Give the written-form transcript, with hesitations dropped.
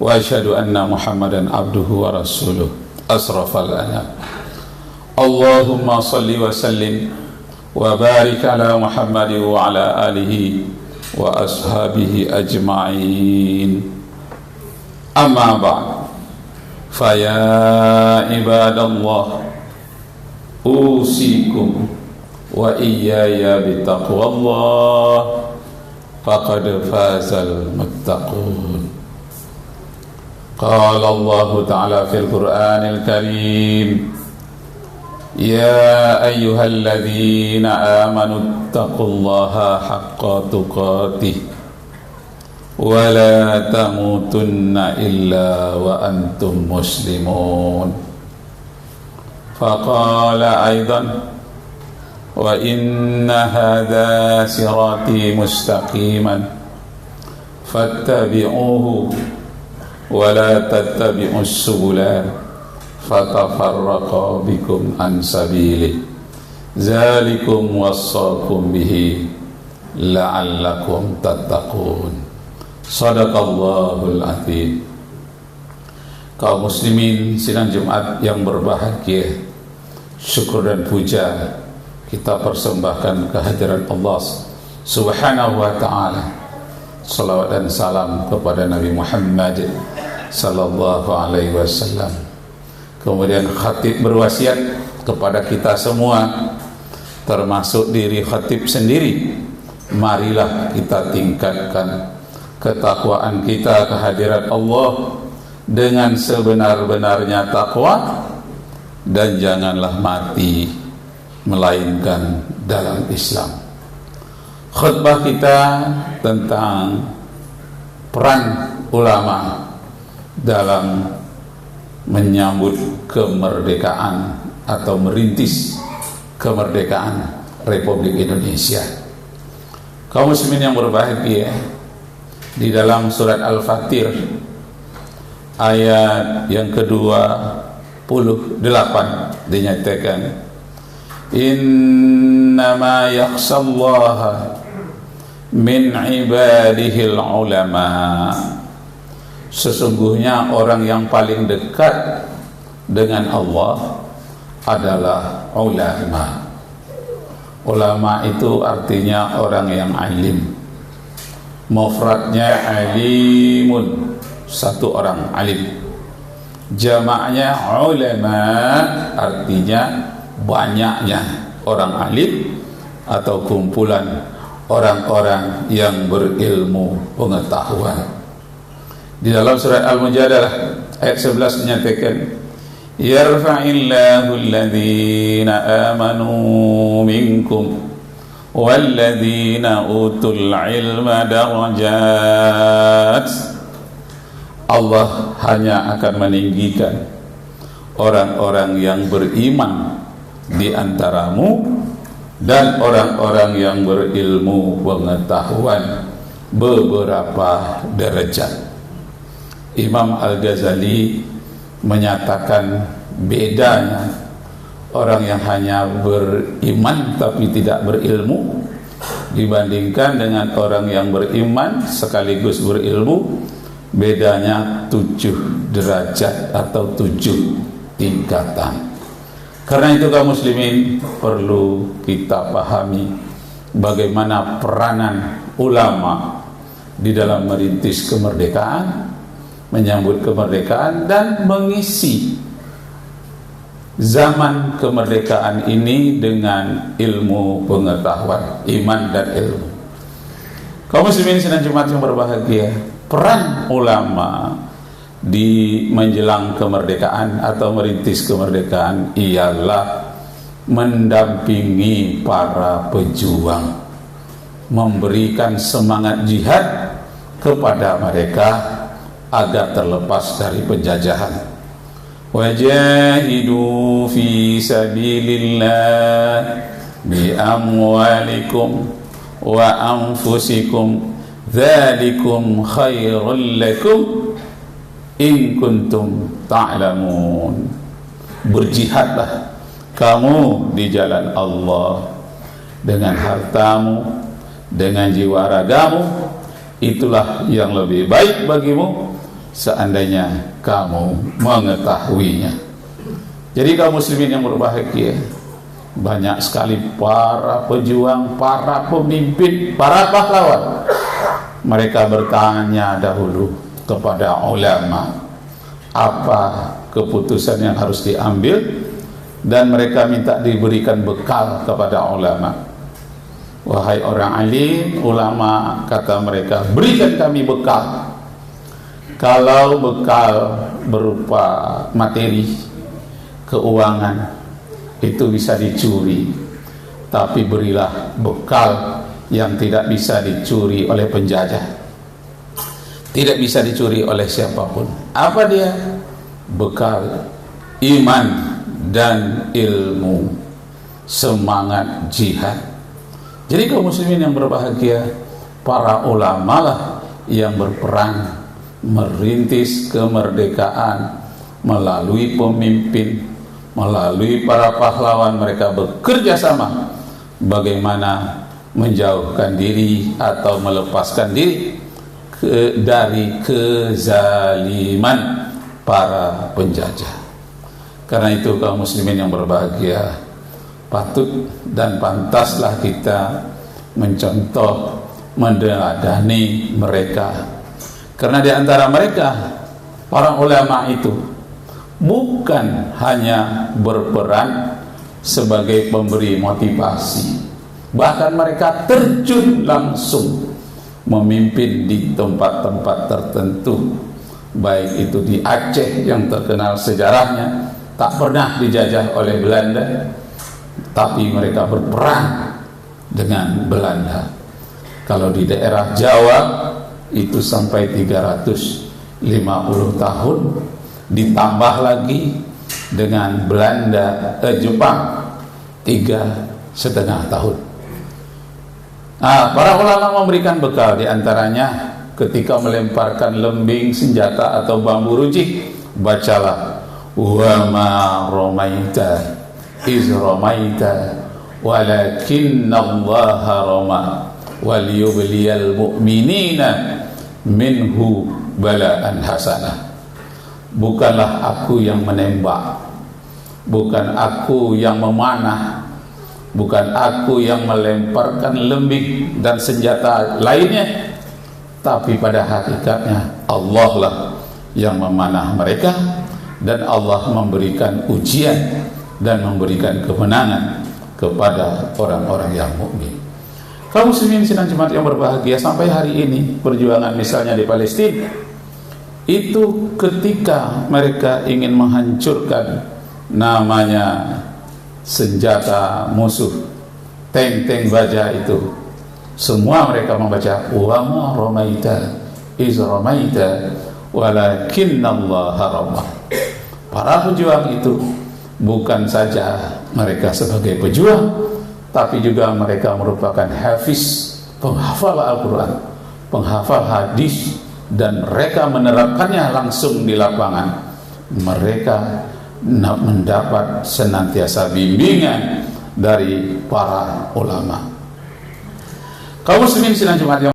wa asyhadu anna Muhammadan abduhu wa rasuluh asrafal anam. Allahumma salli wa sallim wa barik ala Muhammad wa ala alihi wa ashabihi ajma'in. Amma ba'd, fa ya ibadallah, usikum wa iyaya bittaqwallah, faqad fazal muttaqun. Qala Allah ta'ala fil Qur'anil Karim, ya ayyuhalladzina amanu taqullaha haqqa tuqatih wa la tamutunna illa wa antum muslimun. Faqala aidan, wa inna hadha sirati mustaqiman fattabi'uhu wa la tattabi'us subula fatafarraqa bikum an sabilihi zalikum wassaakum bihi la'allakum tattaqun. Shadaqallahul azim. Kaum muslimin sidang Jumat yang berbahagia, syukur dan puja kita persembahkan kehadiran Allah Subhanahu wa ta'ala. Salawat dan salam kepada Nabi Muhammad sallallahu alaihi wasallam. Kemudian khatib berwasiat kepada kita semua, termasuk diri khatib sendiri, marilah kita tingkatkan ketakwaan kita kehadiran Allah dengan sebenar-benarnya takwa, dan janganlah mati melainkan dalam Islam. Khutbah kita tentang peran ulama dalam menyambut kemerdekaan atau merintis kemerdekaan Republik Indonesia. Kaum muslimin yang berbahagia, di dalam surat Al-Fatir ayat yang ke-28 dinyatakan, innama yakhshallaha min ibadihil ulama. Sesungguhnya orang yang paling dekat dengan Allah adalah ulama. Ulama itu artinya orang yang alim. Mufradnya alimun, satu orang alim. Jamaknya ulama, artinya banyaknya orang alim atau kumpulan orang-orang yang berilmu pengetahuan. Di dalam surat Al-Mujadalah ayat 11 menyatakan, yarfa'illahu alladhina amanu minkum walladzina utul ilma darajat. Allah hanya akan meninggikan orang-orang yang beriman di antaramu dan orang-orang yang berilmu pengetahuan beberapa derajat. Imam Al-Ghazali menyatakan bedanya orang yang hanya beriman tapi tidak berilmu dibandingkan dengan orang yang beriman sekaligus berilmu, bedanya 7 derajat atau 7 tingkatan. Karena itu kaum muslimin, perlu kita pahami bagaimana peranan ulama di dalam merintis kemerdekaan, menyambut kemerdekaan, dan mengisi zaman kemerdekaan ini dengan ilmu pengetahuan, iman dan ilmu. Kaum muslimin sidang Jumat yang berbahagia, peran ulama di menjelang kemerdekaan atau merintis kemerdekaan ialah mendampingi para pejuang, memberikan semangat jihad kepada mereka agar terlepas dari penjajahan. Wajahidu fi sabilillah bi amwalikum wa anfusikum dzalikum khairul lakum in kuntum ta'lamun. Berjihadlah kamu di jalan Allah dengan hartamu, dengan jiwa ragamu, itulah yang lebih baik bagimu seandainya kamu mengetahuinya. Jadi kaum muslimin yang berbahagia, banyak sekali para pejuang, para pemimpin, para pahlawan. Mereka bertanya dahulu kepada ulama apa keputusan yang harus diambil, dan mereka minta diberikan bekal kepada ulama. Wahai orang alim, ulama kata mereka, berikan kami bekal. Kalau bekal berupa materi, keuangan, itu bisa dicuri, tapi berilah bekal yang tidak bisa dicuri oleh penjajah, tidak bisa dicuri oleh siapapun. Apa dia? Bekal iman dan ilmu, semangat jihad. Jadi kaum muslimin yang berbahagia, para ulama lah yang berperang merintis kemerdekaan melalui pemimpin, melalui para pahlawan. Mereka bekerja sama bagaimana menjauhkan diri atau melepaskan diri dari kezaliman para penjajah. Karena itu kaum muslimin yang berbahagia, patut dan pantaslah kita mencontoh, meneladani mereka. Karena di antara mereka, para ulama itu bukan hanya berperan sebagai pemberi motivasi, bahkan mereka terjun langsung memimpin di tempat-tempat tertentu. Baik itu di Aceh yang terkenal sejarahnya, tak pernah dijajah oleh Belanda, tapi mereka berperang dengan Belanda. Kalau di daerah Jawa itu sampai 350 tahun, ditambah lagi dengan Belanda, Jepang 3,5 tahun. Para ulama memberikan bekal, diantaranya ketika melemparkan lembing senjata atau bambu runcing, bacalah wa ma ramaita iz ramaita walakinnallaha rama waliyubliyal mu'minina minhu balaan hasanah. Bukanlah aku yang menembak, bukan aku yang memanah, bukan aku yang melemparkan lembing dan senjata lainnya, tapi pada hakikatnya Allah lah yang memanah mereka, dan Allah memberikan ujian dan memberikan kemenangan kepada orang-orang yang mukmin. Kaum muslimin sidang Jumat yang berbahagia, sampai hari ini perjuangan misalnya di Palestina itu ketika mereka ingin menghancurkan namanya senjata musuh, tank-tank baja itu, semua mereka membaca wa ma ramaita iz ramaita walakinnallaha rama. Para pejuang itu bukan saja mereka sebagai pejuang, tapi juga mereka merupakan hafiz, penghafal Al-Quran, penghafal hadis, dan mereka menerapkannya langsung di lapangan. Mereka mendapat senantiasa bimbingan dari para ulama. Kaum muslimin sidang Jumat yang